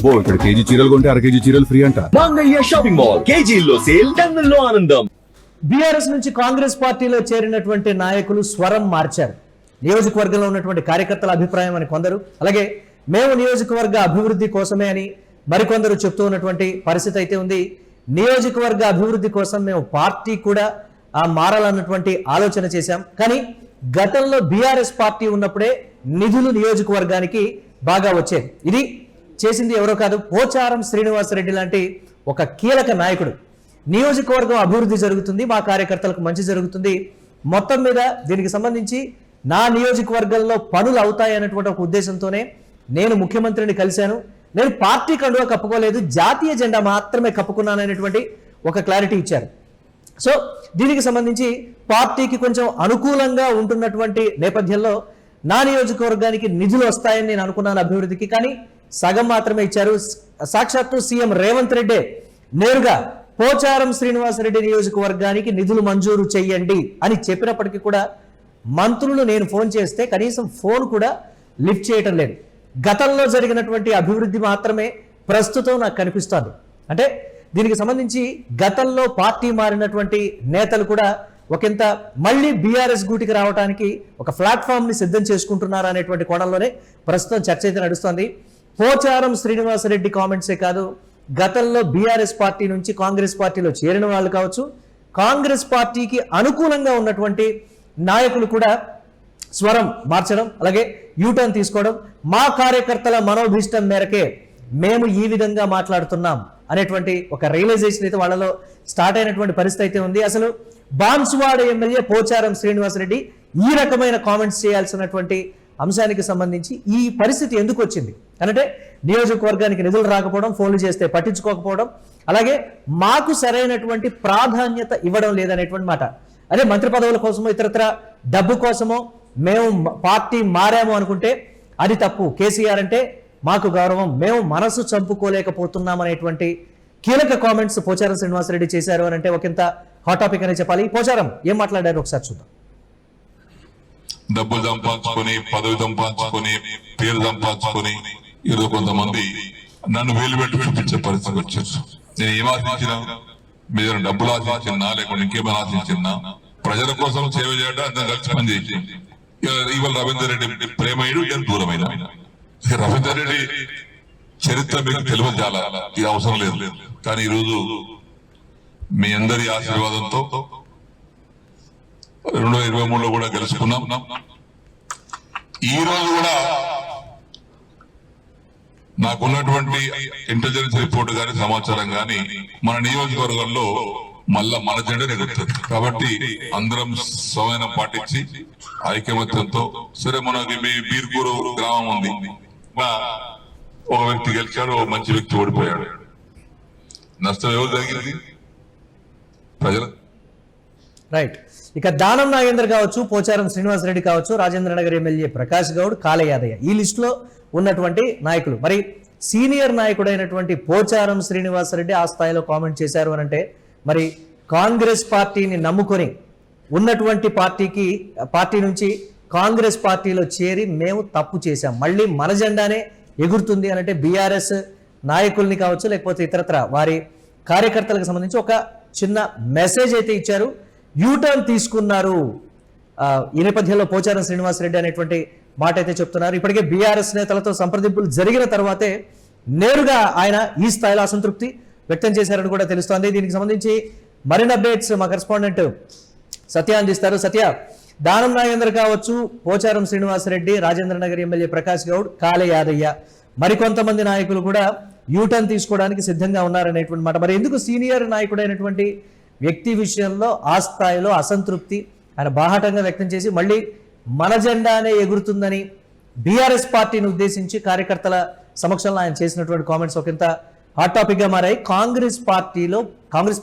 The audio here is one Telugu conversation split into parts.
అబ్బో ఇక్కడ కేజీ చీరలు కొంటే అర కేజీ చీరలు ఫ్రీ అంట. మంగళ్య షాపింగ్ మాల్, కేజీల్లో సేల్, టన్నుల్లో ఆనందం. బీఆర్ఎస్ నుంచి కాంగ్రెస్ పార్టీలో చేరినటువంటి నాయకులు స్వరం మార్చారు. నియోజకవర్గంలో ఉన్నటువంటి కార్యకర్తల అభిప్రాయం అని కొందరు, అలాగే మేము నియోజకవర్గ అభివృద్ధి కోసమే అని మరికొందరు చెప్తూ ఉన్నటువంటి పరిస్థితి అయితే ఉంది. నియోజకవర్గ అభివృద్ధి కోసం మేము పార్టీ కూడా మారాలన్నటువంటి ఆలోచన చేశాం. కానీ గతంలో బీఆర్ఎస్ పార్టీ ఉన్నప్పుడే నిధులు నియోజకవర్గానికి బాగా వచ్చేది. ఇది చేసింది ఎవరో కాదు, పోచారం శ్రీనివాసరెడ్డి లాంటి ఒక కీలక నాయకుడు. నియోజకవర్గం అభివృద్ధి జరుగుతుంది, మా కార్యకర్తలకు మంచి జరుగుతుంది, మొత్తం మీద దీనికి సంబంధించి నా నియోజకవర్గంలో పనులు అవుతాయన్నటువంటి ఒక ఉద్దేశంతోనే నేను ముఖ్యమంత్రిని కలిశాను. నేను పార్టీ కండువా కప్పుకోలేదు, జాతీయ జెండా మాత్రమే కప్పుకున్నాననేటువంటి ఒక క్లారిటీ ఇచ్చారు. సో దీనికి సంబంధించి పార్టీకి కొంచెం అనుకూలంగా ఉంటున్నటువంటి నేపథ్యంలో నా నియోజకవర్గానికి నిధులు వస్తాయని నేను అనుకున్నాను అభివృద్ధికి, కానీ సగం మాత్రమే ఇచ్చారు. సాక్షాత్తు సీఎం రేవంత్ రెడ్డి నేరుగా పోచారం శ్రీనివాసరెడ్డి నియోజకవర్గానికి నిధులు మంజూరు చెయ్యండి అని చెప్పినప్పటికీ కూడా మంత్రులు నేను ఫోన్ చేస్తే కనీసం ఫోన్ కూడా లిఫ్ట్ చేయటం లేదు. గతంలో జరిగినటువంటి అభివృద్ధి మాత్రమే ప్రస్తుతం నాకు కనిపిస్తోంది. అంటే దీనికి సంబంధించి గతంలో పార్టీ మారినటువంటి నేతలు కూడా ఒకంత మళ్ళీ బీఆర్ఎస్ గూటికి రావడానికి ఒక ప్లాట్ఫామ్ ని సిద్ధం చేసుకుంటున్నారు అనేటువంటి కోణంలోనే ప్రస్తుతం చర్చ అయితే నడుస్తోంది. పోచారం శ్రీనివాసరెడ్డి కామెంట్సే కాదు, గతంలో బీఆర్ఎస్ పార్టీ నుంచి కాంగ్రెస్ పార్టీలో చేరిన వాళ్ళు కావచ్చు, కాంగ్రెస్ పార్టీకి అనుకూలంగా ఉన్నటువంటి నాయకులు కూడా స్వరం మార్చడం, అలాగే యూటర్న్ తీసుకోవడం, మా కార్యకర్తల మనోభీష్టం మేరకే మేము ఈ విధంగా మాట్లాడుతున్నాం అనేటువంటి ఒక రియలైజేషన్ అయితే వాళ్ళలో స్టార్ట్ అయినటువంటి పరిస్థితి అయితే ఉంది. అసలు బాన్సువాడ ఎమ్మెల్యే పోచారం శ్రీనివాసరెడ్డి ఈ రకమైన కామెంట్స్ చేయాల్సినటువంటి అంశానికి సంబంధించి ఈ పరిస్థితి ఎందుకు వచ్చింది అంటే నియోజకవర్గానికి నిధులు రాకపోవడం, ఫోన్లు చేస్తే పట్టించుకోకపోవడం, అలాగే మాకు సరైనటువంటి ప్రాధాన్యత ఇవ్వడం లేదనేటువంటి మాట. అదే మంత్రి పదవుల కోసమో ఇతరత్ర డబ్బు కోసమో మేము పార్టీ మారాము అనుకుంటే అది తప్పు. కేసీఆర్ అంటే మాకు గౌరవం, మేము మనసు చంపుకోలేకపోతున్నాం అనేటువంటి కీలక కామెంట్స్ పోచారం శ్రీనివాసరెడ్డి చేశారు అని అంటే ఒకంత హాట్ టాపిక్ అనే చెప్పాలి. పోచారం ఏం మాట్లాడారు ఒకసారి చూద్దాం. డబ్బులు సంపాదించుకొని, పదవి సంపాదించుకొని, పేరు సంపాదించుకొని ఏదో కొంతమంది నన్ను వేలు పెట్టి వినిపించే పరిస్థితి వచ్చారు. నేను ఏం ఆశించినా, మీరు డబ్బులు ఆశించినా లేకుండా ఇంకేమైనా ఆశించినా ప్రజల కోసం సేవ చేయడం అందరం కలిసి పనిచేసి ఇవాళ రవీందర్ రెడ్డి ప్రేమయుడు నేను దూరమైన. రవీందర్ రెడ్డి చరిత్ర మీకు తెలియదు, చాలా ఇది అవసరం లేదు. కానీ ఈరోజు మీ అందరి ఆశీర్వాదంతో 2023లో కూడా గెలుచుకున్నాం. ఈ రోజు కూడా నాకున్నటువంటి ఇంటెలిజెన్స్ రిపోర్ట్ గాని సమాచారం గాని మన నియోజకవర్గంలో మళ్ళా మన జెండా ఎగురుతుంది. కాబట్టి అందరం సమయం పాటించి ఐకమత్యంతో, సరే మనకి మీ బీర్కూరు గ్రామం ఉంది, ఒక వ్యక్తి గెలిచాడు, ఒక మంచి వ్యక్తి ఓడిపోయాడు, నష్టం ఎవరు జరిగింది? ప్రజలు. రైట్. ఇక దానం నాగేంద్ర కావచ్చు, పోచారం శ్రీనివాసరెడ్డి కావచ్చు, రాజేంద్రనగర్ ఎమ్మెల్యే ప్రకాష్ గౌడ్, కాళయాదయ్య ఈ లిస్టులో ఉన్నటువంటి నాయకులు. మరి సీనియర్ నాయకుడైనటువంటి పోచారం శ్రీనివాసరెడ్డి ఆ స్థాయిలో కామెంట్ చేశారు అని అంటే మరి కాంగ్రెస్ పార్టీని నమ్ముకొని ఉన్నటువంటి పార్టీ నుంచి కాంగ్రెస్ పార్టీలో చేరి మేము తప్పు చేశాం, మళ్ళీ మన జెండానే ఎగురుతుంది అని అంటే బీఆర్ఎస్ నాయకుల్ని కావచ్చు లేకపోతే ఇతరత్ర వారి కార్యకర్తలకు సంబంధించి ఒక చిన్న మెసేజ్ అయితే ఇచ్చారు, యూటర్న్ తీసుకున్నారు. ఈ నేపథ్యంలో పోచారం శ్రీనివాసరెడ్డి అనేటువంటి మాట అయితే చెప్తున్నారు. ఇప్పటికే బీఆర్ఎస్ నేతలతో సంప్రదింపులు జరిగిన తర్వాతే నేరుగా ఆయన ఈ స్థాయిలో అసంతృప్తి వ్యక్తం చేశారని కూడా తెలుస్తోంది. దీనికి సంబంధించి మరిన్ని అప్డేట్స్ మా కరెస్పాండెంట్ సత్య అందిస్తారు. సత్య, దానం నాగేంద్ర కావచ్చు, పోచారం శ్రీనివాసరెడ్డి, రాజేంద్రనగర్ ఎమ్మెల్యే ప్రకాష్ గౌడ్, కాళే యాదయ్య మరికొంతమంది నాయకులు కూడా యూటర్న్ తీసుకోవడానికి సిద్ధంగా ఉన్నారనేటువంటి మాట. మరి ఎందుకు సీనియర్ నాయకుడైనటువంటి వ్యక్తి విషయంలో ఆ స్థాయిలో అసంతృప్తి ఆయన బాహాటంగా వ్యక్తం చేసి మళ్ళీ మన జెండానే ఎగురుతుందని బీఆర్ఎస్ పార్టీని ఉద్దేశించి కార్యకర్తల సమక్షంలో ఆయన చేసినటువంటి కామెంట్స్ ఒకంత హాట్ టాపిక్ గా మారాయి. కాంగ్రెస్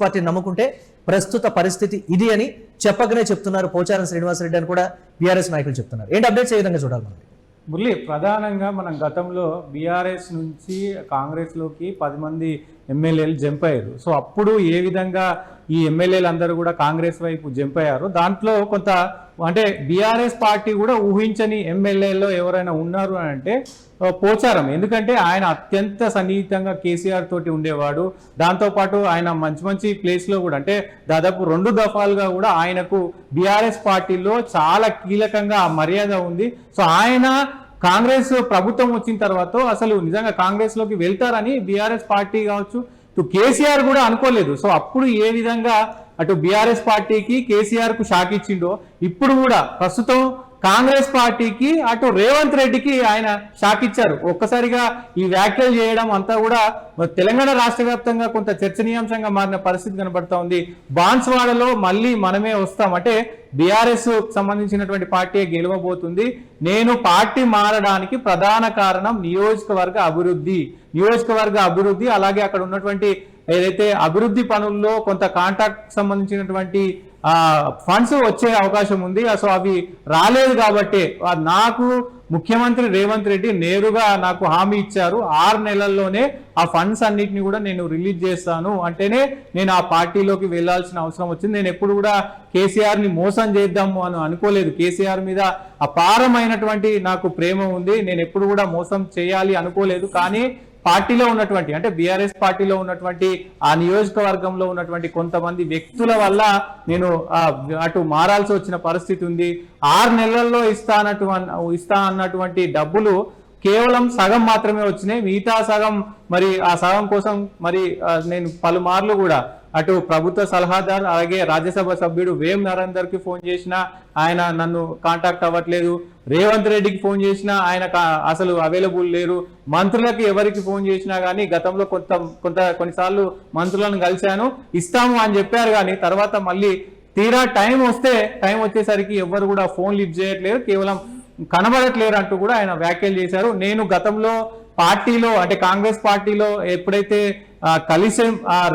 పార్టీని నమ్ముకుంటే ప్రస్తుత పరిస్థితి ఇది అని చెప్పకనే చెప్తున్నారు పోచారం శ్రీనివాసరెడ్డి అని కూడా బీఆర్ఎస్ నాయకులు చెప్తున్నారు. ఏంటి అప్డేట్స్ ఏ విధంగా చూడాలి మనం? మురళి, ప్రధానంగా మనం గతంలో బీఆర్ఎస్ నుంచి కాంగ్రెస్లోకి 10 మంది ఎమ్మెల్యేలు జంప్ అయ్యారు. సో అప్పుడు ఏ విధంగా ఈ ఎమ్మెల్యేలు అందరూ కూడా కాంగ్రెస్ వైపు జంప్ అయ్యారు. దాంట్లో కొంత అంటే బీఆర్ఎస్ పార్టీ కూడా ఊహించని ఎమ్మెల్యేలో ఎవరైనా ఉన్నారు అని అంటే పోచారం. ఎందుకంటే ఆయన అత్యంత సన్నిహితంగా కేసీఆర్ తోటి ఉండేవాడు. దాంతోపాటు ఆయన మంచి మంచి ప్లేస్లో కూడా అంటే దాదాపు 2 దఫాలుగా కూడా ఆయనకు బీఆర్ఎస్ పార్టీలో చాలా కీలకంగా ఆ మర్యాద ఉంది. సో ఆయన కాంగ్రెస్ ప్రభుత్వం వచ్చిన తర్వాత అసలు నిజంగా కాంగ్రెస్ లోకి వెళ్తారని బీఆర్ఎస్ పార్టీ కావచ్చు ఇటు కేసీఆర్ కూడా అనుకోలేదు. సో అప్పుడు ఏ విధంగా అటు బీఆర్ఎస్ పార్టీకి కేసీఆర్ కు షాక్ ఇచ్చిండో ఇప్పుడు కూడా ప్రస్తుతం కాంగ్రెస్ పార్టీకి అటు రేవంత్ రెడ్డికి ఆయన షాక్ ఇచ్చారు. ఒక్కసారిగా ఈ వ్యాఖ్యలు చేయడం అంతా కూడా తెలంగాణ రాష్ట్ర వ్యాప్తంగా కొంత చర్చనీయాంశంగా మారిన పరిస్థితి కనబడతా ఉంది. బాన్స్వాడలో మళ్ళీ మనమే వస్తాం అంటే బీఆర్ఎస్ సంబంధించినటువంటి పార్టీ గెలవబోతుంది. నేను పార్టీ మారడానికి ప్రధాన కారణం నియోజకవర్గ అభివృద్ధి అలాగే అక్కడ ఉన్నటువంటి ఏదైతే అభివృద్ధి పనుల్లో కొంత కాంట్రాక్ట్ సంబంధించినటువంటి ఫండ్స్ వచ్చే అవకాశం ఉంది. సో అవి రాలేదు కాబట్టి నాకు ముఖ్యమంత్రి రేవంత్ రెడ్డి నేరుగా నాకు హామీ ఇచ్చారు 6 నెలల్లోనే ఆ ఫండ్స్ అన్నిటిని కూడా నేను రిలీజ్ చేస్తాను అంటేనే నేను ఆ పార్టీలోకి వెళ్లాల్సిన అవసరం వచ్చింది. నేను ఎప్పుడు కూడా కేసీఆర్ ని మోసం చేద్దాము అని అనుకోలేదు. కేసీఆర్ మీద అపారమైనటువంటి నాకు ప్రేమ ఉంది. నేను ఎప్పుడు కూడా మోసం చేయాలి అనుకోలేదు. కానీ పార్టీలో ఉన్నటువంటి అంటే బీఆర్ఎస్ పార్టీలో ఉన్నటువంటి ఆ నియోజకవర్గంలో ఉన్నటువంటి కొంతమంది వ్యక్తుల వల్ల నేను అటు మారాల్సి వచ్చిన పరిస్థితి ఉంది. 6 నెలల్లో ఇస్తా అన్నటువంటి డబ్బులు కేవలం సగం మాత్రమే వచ్చినాయి. మిగతా సగం మరి ఆ సగం కోసం మరి నేను పలుమార్లు కూడా అటు ప్రభుత్వ సలహాదారు అలాగే రాజ్యసభ సభ్యుడు వేం నరేందర్ కి ఫోన్ చేసినా ఆయన నన్ను కాంటాక్ట్ అవ్వట్లేదు. రేవంత్ రెడ్డికి ఫోన్ చేసినా ఆయన అసలు అవైలబుల్ లేరు. మంత్రులకి ఎవరికి ఫోన్ చేసినా కానీ గతంలో కొన్నిసార్లు మంత్రులను కలిశాను ఇస్తాము అని చెప్పారు. కానీ తర్వాత మళ్ళీ తీరా టైం వచ్చేసరికి ఎవరు కూడా ఫోన్ లిఫ్ట్ చేయట్లేరు, కేవలం కనబడట్లేరు అంటూ కూడా ఆయన వ్యాఖ్యలు చేశారు. నేను గతంలో పార్టీలో అంటే కాంగ్రెస్ పార్టీలో ఎప్పుడైతే కలిసి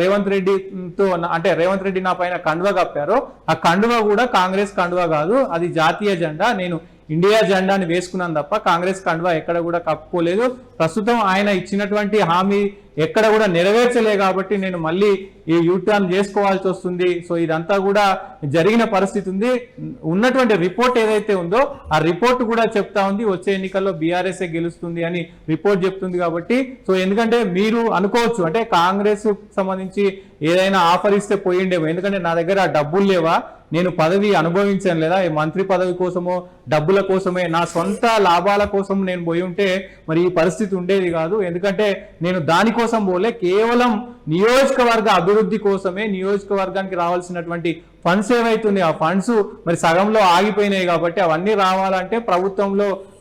రేవంత్ రెడ్డితో అంటే రేవంత్ రెడ్డి నా పైన కండువా కప్పారో ఆ కండువా కూడా కాంగ్రెస్ కండువా కాదు, అది జాతీయ జెండా. నేను ఇండియా జెండాని వేసుకున్నాను తప్ప కాంగ్రెస్ కండువా ఎక్కడ కూడా కప్పుకోలేదు. ప్రస్తుతం ఆయన ఇచ్చినటువంటి హామీ ఎక్కడ కూడా నెరవేర్చలే కాబట్టి నేను మళ్ళీ ఈ యూటర్న్ చేసుకోవాల్సి వస్తుంది. సో ఇదంతా కూడా జరిగిన పరిస్థితి ఉంది. ఉన్నటువంటి రిపోర్ట్ ఏదైతే ఉందో ఆ రిపోర్ట్ కూడా చెప్తా ఉంది వచ్చే ఎన్నికల్లో బీఆర్ఎస్ గెలుస్తుంది అని రిపోర్ట్ చెప్తుంది. కాబట్టి సో ఎందుకంటే మీరు అనుకోవచ్చు అంటే కాంగ్రెస్ సంబంధించి ఏదైనా ఆఫర్ ఇస్తే పోయిండేమో, ఎందుకంటే నా దగ్గర డబ్బులు లేవా, నేను పదవి అనుభవించాను లేదా ఈ మంత్రి పదవి కోసమో డబ్బుల కోసమే నా సొంత లాభాల కోసం నేను పోయి ఉంటే మరి ఈ పరిస్థితి ఉండేది కాదు. ఎందుకంటే నేను దానికోసం పోలే, కేవలం నియోజకవర్గ అభివృద్ధి కోసమే నియోజకవర్గానికి రావాల్సినటువంటి ఫండ్స్ ఏవైతున్నాయి ఆ ఫండ్స్ మరి సగంలో ఆగిపోయినాయి కాబట్టి అవన్నీ రావాలంటే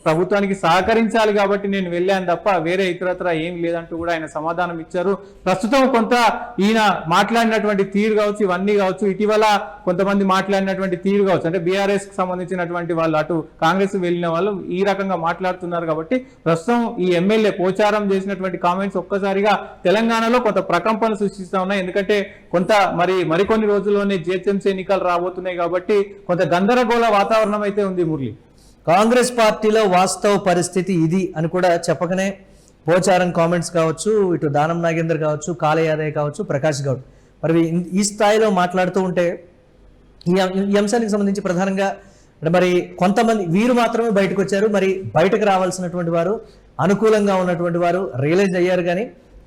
ప్రభుత్వానికి సహకరించాలి కాబట్టి నేను వెళ్ళాను తప్ప వేరే ఇతరత్ర ఏం లేదంటూ కూడా ఆయన సమాధానం ఇచ్చారు. ప్రస్తుతం కొంత ఈయన మాట్లాడినటువంటి తీరు కావచ్చు ఇవన్నీ కావచ్చు, ఇటీవల కొంతమంది మాట్లాడినటువంటి తీరు కావచ్చు అంటే బీఆర్ఎస్ కి సంబంధించినటువంటి వాళ్ళు అటు కాంగ్రెస్ వెళ్ళిన వాళ్ళు ఈ రకంగా మాట్లాడుతున్నారు. కాబట్టి ప్రస్తుతం ఈ ఎమ్మెల్యే పోచారం చేసినటువంటి కామెంట్స్ ఒక్కసారిగా తెలంగాణలో కొంత ప్రకంపన సృష్టిస్తా ఉన్నాయి. ఎందుకంటే కొంత మరికొన్ని రోజుల్లోనే జిహెచ్ఎంసీ ఎన్నికలు రాబోతున్నాయి కాబట్టి కొంత గందరగోళ వాతావరణం అయితే ఉంది. మురళి, కాంగ్రెస్ పార్టీలో వాస్తవ పరిస్థితి ఇది అని కూడా చెప్పకనే పోచారం కామెంట్స్ కావచ్చు, ఇటు దానం నాగేందర్ కావచ్చు, కాళ యాదవ్ కావచ్చు, ప్రకాష్ గౌడ్ మరి ఈ స్థాయిలో మాట్లాడుతూ ఉంటే ఈ అంశానికి సంబంధించి ప్రధానంగా మరి కొంతమంది వీరు మాత్రమే బయటకు వచ్చారు. మరి బయటకు రావాల్సినటువంటి వారు అనుకూలంగా ఉన్నటువంటి వారు రియలైజ్ అయ్యారు. కానీ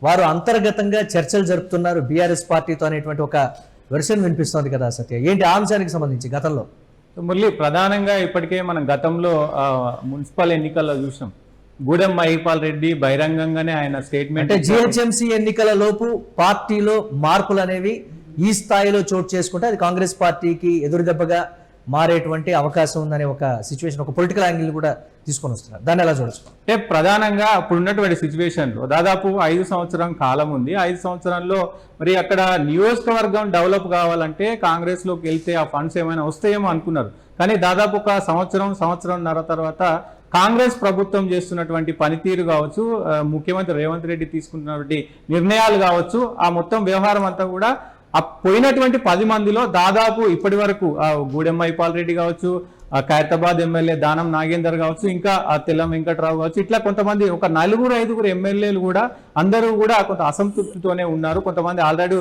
వారు అంతర్గతంగా చర్చలు జరుపుతున్నారు బీఆర్ఎస్ పార్టీతో అనేటువంటి ఒక వెర్షన్ వినిపిస్తోంది కదా సత్య, ఏంటి ఆ అంశానికి సంబంధించి గతంలో? మురళి, ప్రధానంగా ఇప్పటికే మనం గతంలో మున్సిపల్ ఎన్నికల్లో చూసాం గూడెం మహిపాల్ రెడ్డి బహిరంగంగానే ఆయన స్టేట్మెంట్ అంటే జిహెచ్ఎంసీ ఎన్నికల లోపు పార్టీలో మార్పులు అనేవి ఈ స్థాయిలో చోటు చేసుకుంటే అది కాంగ్రెస్ పార్టీకి ఎదురుదెబ్బగా మారేటువంటి అవకాశం ఉందనే ఒక సిచ్యువేషన్, ఒక పొలిటికల్ యాంగిల్ కూడా తీసుకొని వస్తున్నారు. దాన్ని ఎలా చూడొచ్చు అంటే ప్రధానంగా ఇప్పుడున్నటువంటి సిచ్యువేషన్లో దాదాపు 5 సంవత్సరం కాలం ఉంది. 5 సంవత్సరాల్లో మరి అక్కడ నియోజకవర్గం డెవలప్ కావాలంటే కాంగ్రెస్ లోకి వెళ్తే ఆ ఫండ్స్ ఏమైనా వస్తాయేమో అనుకున్నారు. కానీ దాదాపు ఒక సంవత్సరంన్నర తర్వాత కాంగ్రెస్ ప్రభుత్వం చేస్తున్నటువంటి పనితీరు కావచ్చు, ముఖ్యమంత్రి రేవంత్ రెడ్డి తీసుకున్నటువంటి నిర్ణయాలు కావచ్చు, ఆ మొత్తం వ్యవహారం అంతా కూడా పోయినటువంటి 10 మందిలో దాదాపు ఇప్పటి వరకు గూడెం మహిపాల్ రెడ్డి కావచ్చు, ఖైరతాబాద్ ఎమ్మెల్యే దానం నాగేందర్ కావచ్చు, ఇంకా తెల్లం వెంకట్రావు కావచ్చు, ఇట్లా కొంతమంది ఒక 4-5 ఎమ్మెల్యేలు కూడా అందరూ కూడా కొంత అసంతృప్తితోనే ఉన్నారు. కొంతమంది ఆల్రెడీ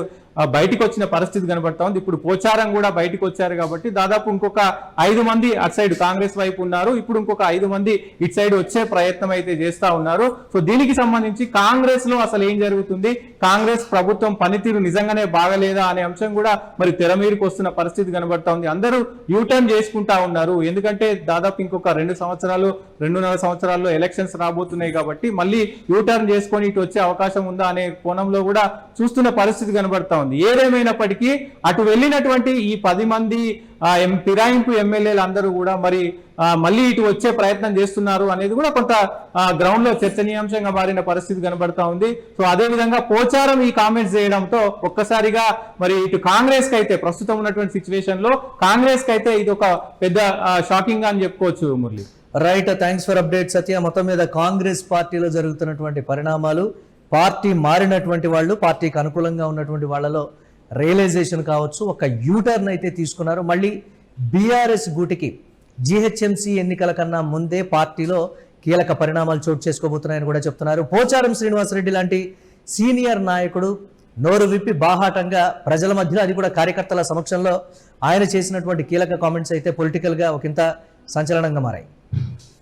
బయటికి వచ్చిన పరిస్థితి కనబడతా ఉంది. ఇప్పుడు పోచారం కూడా బయటికి వచ్చారు కాబట్టి దాదాపు ఇంకొక 5 మంది అటు సైడ్ కాంగ్రెస్ వైపు ఉన్నారు. ఇప్పుడు ఇంకొక 5 మంది ఇటు సైడ్ వచ్చే ప్రయత్నం అయితే చేస్తా ఉన్నారు. సో దీనికి సంబంధించి కాంగ్రెస్ లో అసలు ఏం జరుగుతుంది, కాంగ్రెస్ ప్రభుత్వం పనితీరు నిజంగానే బాగలేదా అనే అంశం కూడా మరి తెర మీదకి వస్తున్న పరిస్థితి కనబడతా ఉంది. అందరూ యూటర్న్ చేసుకుంటా ఉన్నారు. ఎందుకంటే దాదాపు ఇంకొక 2-2.5 సంవత్సరాల్లో ఎలక్షన్స్ రాబోతున్నాయి కాబట్టి మళ్ళీ యూటర్న్ చేసుకొని ఇటు వచ్చే అవకాశం ఉందా అనే కోణంలో కూడా చూస్తున్న పరిస్థితి కనబడతా ఉంది. ఏదేమైనప్పటికీ అటు వెళ్ళినటువంటి ఈ 10 మంది ఫిరాయింపు ఎమ్మెల్యేలు అందరూ కూడా మరి మళ్ళీ ఇటు వచ్చే ప్రయత్నం చేస్తున్నారు అనేది కూడా కొంత గ్రౌండ్ లో చర్చనీయాంశంగా మారిన పరిస్థితి కనబడతా ఉంది. సో అదే విధంగా పోచారం ఈ కామెంట్స్ చేయడంతో ఒక్కసారిగా మరి ఇటు కాంగ్రెస్ కి అయితే ప్రస్తుతం ఉన్నటువంటి సిచ్యువేషన్ లో కాంగ్రెస్ కి అయితే ఇది ఒక పెద్ద షాకింగ్ అని చెప్పుకోవచ్చు. Murali, right, thanks for update Satya. మొత్తం మీద కాంగ్రెస్ పార్టీలో జరుగుతున్నటువంటి పరిణామాలు, పార్టీ మారినటువంటి వాళ్ళు, పార్టీకి అనుకూలంగా ఉన్నటువంటి వాళ్ళలో రియలైజేషన్ కావచ్చు, ఒక యూటర్న్ అయితే తీసుకున్నారు. మళ్ళీ బీఆర్ఎస్ గూటికి జీహెచ్ఎంసీ ఎన్నికల కన్నా ముందే పార్టీలో కీలక పరిణామాలు చోటు చేసుకోబోతున్నాయని కూడా చెప్తున్నారు. పోచారం శ్రీనివాసరెడ్డి లాంటి సీనియర్ నాయకుడు నోరు విప్పి బాహాటంగా ప్రజల మధ్యలో, అది కూడా కార్యకర్తల సమక్షంలో ఆయన చేసినటువంటి కీలక కామెంట్స్ అయితే పొలిటికల్గా ఒకంత సంచలనంగా మారాయి.